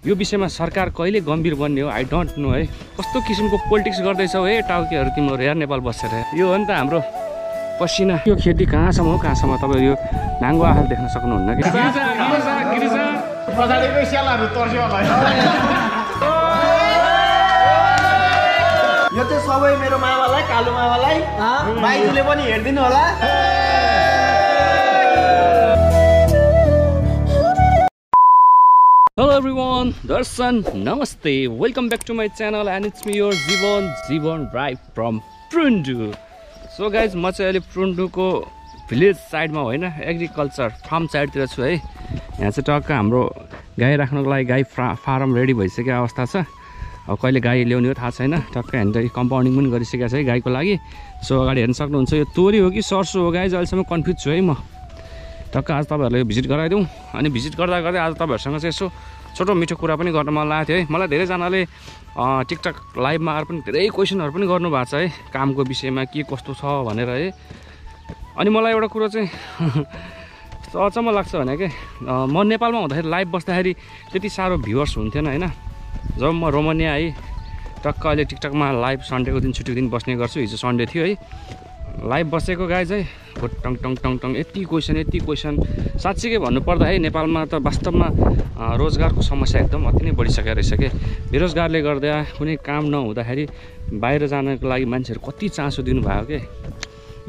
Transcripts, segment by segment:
यो विषयमा सरकार कहिले गम्भीर बन्ने हो आई डोन्ट नो है। कस्तो किसिमको पोलिटिक्स गर्दैछौ हे टाउकेहरू तिमीहरू यार नेपाल बसेर। यो हो नि त हाम्रो पसिना। यो खेती कहाँसम्म हो कहाँसम्म तपाईँ यो नाङ्गो आँखा देख्न सक्नुहुन्न कि यो चाहिँ सबै मेरो मामालाई कालो मामालाई माइजूले पनि हेर्दिनु होला। Hello everyone, Darshan, Namaste. Welcome back to my channel and it's me your Jeevan Rai from prundu. So guys, म चाहिँ अहिले prunduको भिलेज साइडमा होइन एग्रिकल्चर फार्म साइडतिर छु है। यहाँ चाहिँ टक्क हाम्रो गाई राख्नको लागि गाई फार्म रेडी भइसकेको अवस्था छ। अब कहिले गाई ल्याउने हो थाहा छैन। टक्क हामीले कम्पाउन्डिङ पनि गरिसकेको छ है गाईको लागि। सो अगाडि हेर्न सक्नुहुन्छ यो तोरी हो कि सर्सो हो गाइज, अहिलेसम्म कन्फ्युज छु है म। टक्क आज तपाईँहरूलाई भिजिट गराइदिउँ। अनि भिजिट गर्दा गर्दै आज तपाईँहरूसँग चाहिँ यसो छोटो मिठो कुरा पनि गर्न मन लागेको थियो है। मलाई धेरैजनाले टिकटक लाइभमा आएर पनि धेरै क्वेसनहरू पनि गर्नुभएको छ है कामको विषयमा के कस्तो छ भनेर है। अनि मलाई एउटा कुरो चाहिँ अचम्म लाग्छ भने के म नेपालमा हुँदाखेरि लाइभ बस्दाखेरि त्यति साह्रो भ्युवर्स हुन्थेन होइन। जब म रोमानिया है टक्क अहिले टिकटकमा लाइभ सन्डेको दिन छुट्टीको दिन बस्ने गर्छु। हिजो सन्डे थियो है, लाइभ बसेको गाई चाहिँ टङ टङ टङ टङ यति क्वेसन। साँच्चीकै भन्नुपर्दा है नेपालमा त वास्तवमा रोजगारको समस्या एकदम अति नै बढिसकेको रहेछ के। बेरोजगारले गर्दा कुनै काम नहुँदाखेरि बाहिर जानको लागि मान्छेहरू कति चासो दिनुभयो के।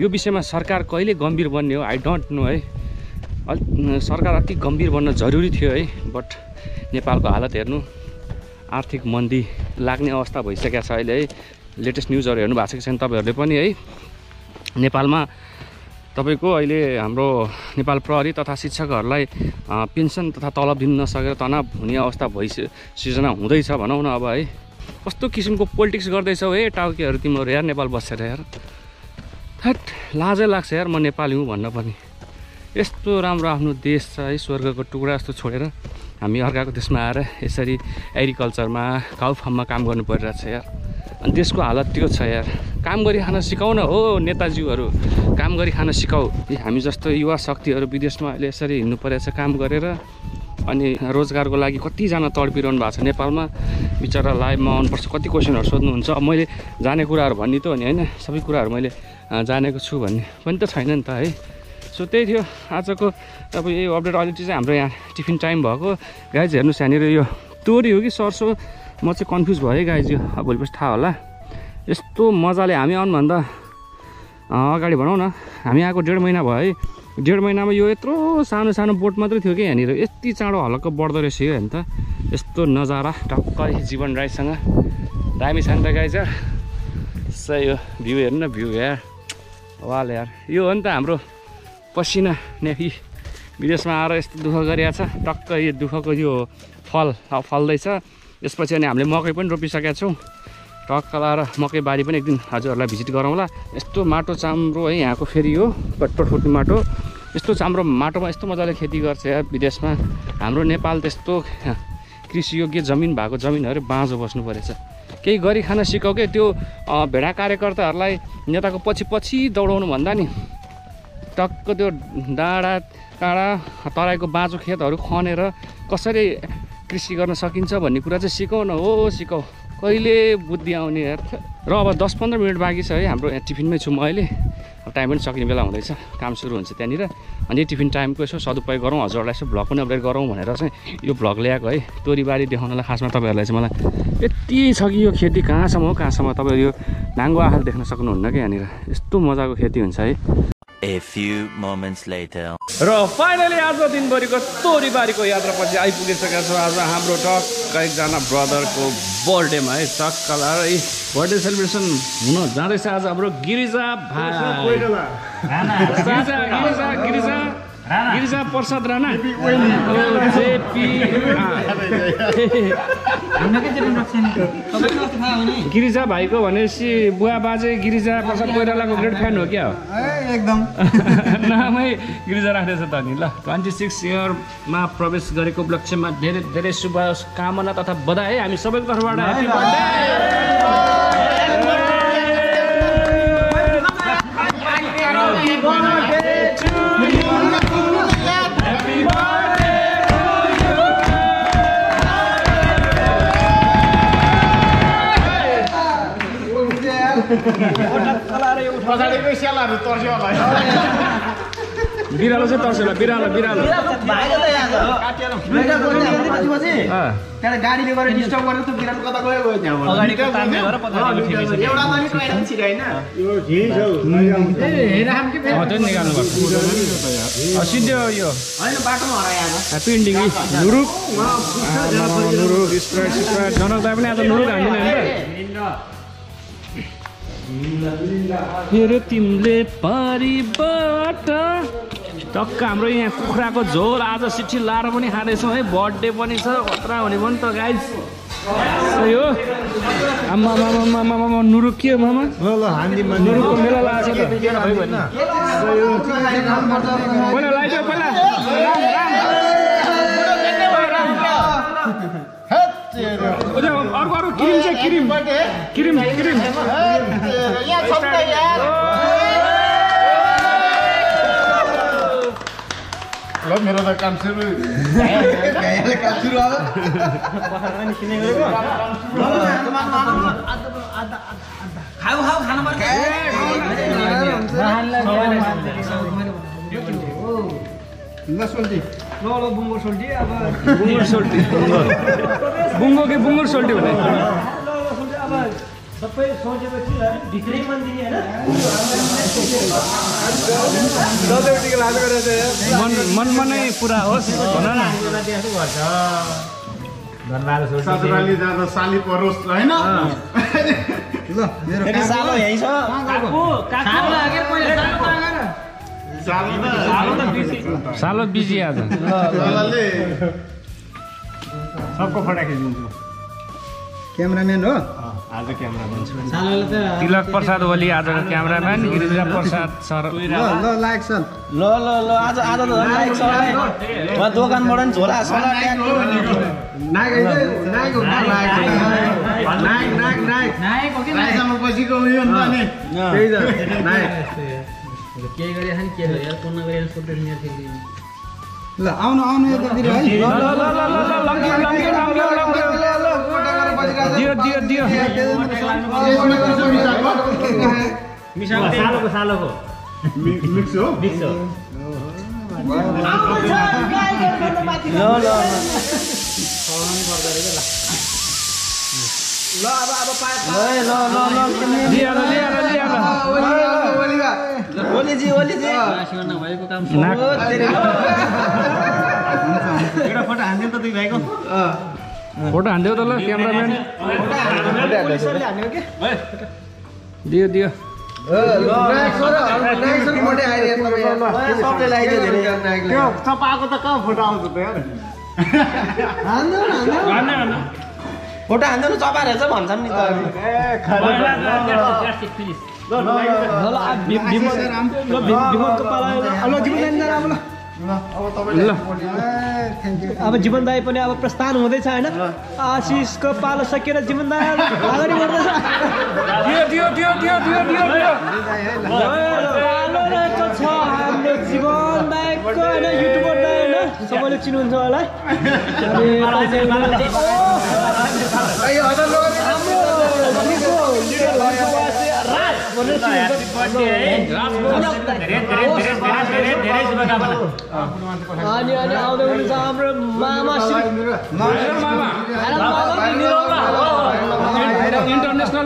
यो विषयमा सरकार कहिले गम्भीर बन्ने हो आई डोन्ट नो है। सरकार अति गम्भीर बन्न जरुरी थियो है। बट नेपालको हालत हेर्नु, आर्थिक मन्दी लाग्ने अवस्था भइसकेको छ अहिले है। लेटेस्ट न्युजहरू हेर्नु भएको छ कि छैन तपाईँहरूले पनि है। नेपालमा तपाईँको अहिले हाम्रो नेपाल प्रहरी तथा शिक्षकहरूलाई पेन्सन तथा तलब दिन नसकेर तनाव हुने अवस्था सिर्जना हुँदैछ भनौँ न अब है। कस्तो किसिमको पोलिटिक्स गर्दैछौ हे टाउकेहरू तिमीहरू यार नेपाल बसेर यार। थट लाजै लाग्छ यार म नेपाली हुँ भन्न पनि। यस्तो राम्रो आफ्नो देश छ है, स्वर्गको टुक्रा जस्तो छोडेर हामी अर्काको देशमा आएर यसरी एग्रिकल्चरमा काउ फार्ममा काम गर्नु परिरहेको छ यार। अनि देशको हालत त्यो छ यार। काम गरी खान सिकाउ न हो नेताजीहरू, काम गरी खान सिकाऊ। हामी जस्तो युवा शक्तिहरू विदेशमा अहिले यसरी हिँड्नु परेको छ काम गरेर। अनि रोजगारको लागि कतिजना तडपिरहनु भएको छ नेपालमा। बिचरा लाइभमा आउनुपर्छ, कति क्वेसनहरू सोध्नुहुन्छ। अब मैले जाने कुराहरू भन्ने त हो नि होइन, सबै कुराहरू मैले जानेको छु भन्ने पनि त छैन नि त है। सो त्यही थियो आजको अब यो अपडेट। अहिले चाहिँ हाम्रो यहाँ टिफिन टाइम भएको। गाइज हेर्नुहोस् यहाँनिर यो तोरी हो कि सर्सो म चाहिँ कन्फ्युज भएँ गाइज। यो अब भोलिपछि थाहा होला। यस्तो मजाले हामी आउनुभन्दा अगाडि भनौँ न, हामी आएको 1.5 महिना भयो है। 1.5 महिनामा यो यत्रो सानो सानो बोट मात्रै थियो कि यहाँनिर। यति चाँडो हलक्क बढ्दो रहेछ यो हेर्नु त। यस्तो नजारा टक्कै जीवन राईसँग दामी छ नि त गाइज यार। सही हो, भ्यू हेर्नु न, भ्यू यार वाल यार। यो हो नि त हाम्रो पसिना नेफी विदेशमा आएर यस्तो दुःख गरिरहेको छ। टक्क यो दुःखको यो फल फल्दैछ। यसपछि अनि हामीले मकै पनि रोपिसकेका छौँ। टक्क लाएर मकै बारी पनि एकदिन हजुरहरूलाई भिजिट गरौँला। यस्तो माटो चाम्रो है यहाँको, फेरि यो कट्टोठोटी माटो। यस्तो चाम्रो माटोमा यस्तो मजाले खेती गर्छ यार विदेशमा। हाम्रो नेपाल त्यस्तो कृषियोग्य जमिन भएको जमिनहरू बाँझो बस्नु परेछ। केही गरी खान सिकाउ के। त्यो भेडा कार्यकर्ताहरूलाई नेताको पछि दौडाउनु भन्दा नि टक्क त्यो डाँडा काँडा तराईको बाँझो खेतहरू खनेर कसरी कृषि गर्न सकिन्छ भन्ने कुरा चाहिँ सिकाउ न हो, सिकाउ। कहिले बुद्धि आउने यार। र अब 10-15 मिनट बाँकी छ है हाम्रो यहाँ टिफिनमै छु म अहिले। अब टाइम पनि सकिने बेला हुँदैछ, काम सुरु हुन्छ त्यहाँनिर। अनि टिफिन टाइमको यसो सदुपयोग गरौँ, हजुरहरूलाई यसो भ्लग पनि अपडेट गरौँ भनेर चाहिँ यो भ्लग ल्याएको है। तोरीबारी देखाउनलाई खासमा तपाईँहरूलाई चाहिँ मलाई यति छ कि यो खेती कहाँसम्म हो कहाँसम्म तपाईँहरू यो नाङ्गो आँखा देख्न सक्नुहुन्न कि यहाँनिर। यस्तो मजाको खेती हुन्छ है। A few moments later. र फाइनली आज दिनभरिको तोरीबारीको यात्रापछि आइपुगिसकेका छौँ। आज हाम्रो टक्क एकजना ब्रदरको बर्थडेमा है। टक्क लाएर बर्थडे सेलिब्रेसन हुन जाँदैछ आज हाम्रो गिरिजा भाइ। गिरिजा प्रसाद राणा गिरिजा भाइको भनेपछि बुवा बाजे गिरिजा प्रसाद कोइरालाको ग्रेट फ्यान हो क्या? एकदम नामै गिरिजा राख्दैछ त नि। ल 26 इयरमा प्रवेश गरेको उपलक्ष्यमा धेरै धेरै शुभकामना तथा बधाई हामी सबैको तर्फबाट। Happy birthday. पछाडिकै स्यालहरू तर्स्यो होला बिरालो चाहिँ तर्स्यो होला बिरालो त्यहाँ गाडीले गरेर डिस्टर्ब गरेर त्यो बिरालो कता गयो त्यहाँबाट अगाडिको तान्ने गरेर पछाडिको ठेकेछ एउटा पनि टोइलेट छिर हैन यो झिज हो त्यो निकाल्नु पर्छ सिधै यो हैन बाटोमा हरायो आज पिन्डिङ नुरुक नुरुक स्प्राइट जनकदा पनि आज नुरुक हान्दिन हैन मेरो तिमीले पारीबाट टक्क हाम्रो यहाँ कुखुराको झोल आज सिठी लाएर पनि खाँदैछौँ है बर्थडे पनि छ खतरा हुने पनि त गाइस यो आम्मा नुरुक के हो मामा नुरुकको मेला लागेको छ पहिला लाइदियो पहिला अर्को क्रिम चाहिँ क्रिम ल मेरो त काम सुरु बुङ्गो सोल्टी भने सबै सोचेपछि भित्रै मन दिने हैन मनै पुरा होस् भन न ससुराली जाँदा साली परोस् हैन ल मेरो सालो यही छ सालो बिजी आज सालले सबको फोटो खिचिदिन्छु क्यामेराम्यान हो आज क्यामेराम्यान तिलक प्रसाद ओली आजको क्यामेराम्यान गिरिजा प्रसाद सर ल लाइक छ ल आज त लाइक छ म दोकानबाट नि झोला सला नाइक हो कि नाइकमा बसेको उयो नि त्यही त नाइक के गरे खान के यार पूर्ण गरेर सोध्दै नि थियो ल आउनु यतातिर है दियो सालोको मिक्स हो भएको काम एउटा फोटो हान्दियो त दुई भाइको फोटो हान्दियो त ल क्यामेराम्यान दियो चपाएको त कहाँ फोटो आउँछ त यार फोटो हान्दैन चपा रहेछ भन्छन् नि अब जीवन दाई पनि अब प्रस्थान हुँदैछ हैन आशिषको पालो सकेर जीवन दाई अगाडि बढ्दैछ हाम्रो जीवन दाईको हैन युट्युबर दाई हैन सबैले चिन्नुहुन्छ होला अनि आउँदै हुनुहुन्छ हाम्रो मामा इन्टरनेसनल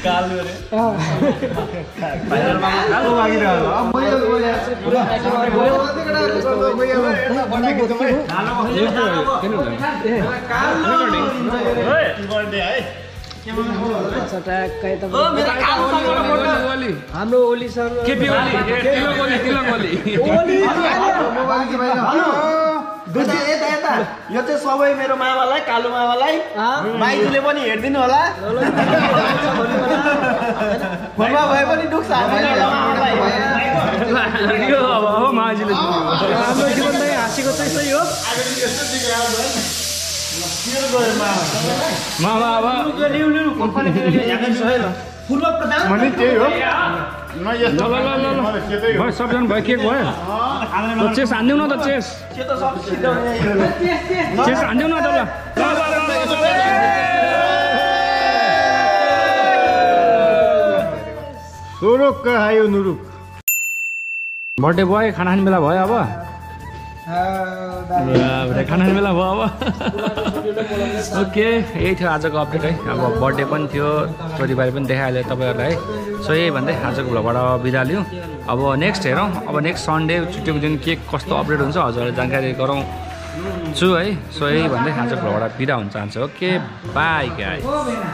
कालो रे हाम्रो ओली सर यो चाहिँ सबै मेरो मामालाई कालो मामालाई माइजूले पनि हेर्दिनु होला फोनमा भए पनि दुख्छ हाम्रो जीवन दाई हाँसेको चाहिँ सही हो मामा अब पूर्व प्रधान त्यही हो सबजना भयो केक भयो चेस हान्दिउँ न त चेस त्यो त सब सिधाउने यो चेस हान्दिउँ न त ल सुरुक्क आयो नुरुक बर्थडे भयो खाना खाने बेला भयो अब खाना खाने बेला भयो अब ओके यही थियो आजको अपडेट है अब बर्थडे पनि थियो छोरीबारी पनि देखाइहाल्यो तपाईँहरूलाई सो यही भन्दै आजको भ्लगबाट बिदा लिउँ अब नेक्स्ट हेरौँ अब नेक्स्ट सन्डे छुट्टीको दिन के कस्तो अपडेट हुन्छ हजुरलाई जानकारी गराउँछु है सो यही भन्दै आजको भ्लगबाट बिदा हुन चाहन्छु ओके बाई गाइस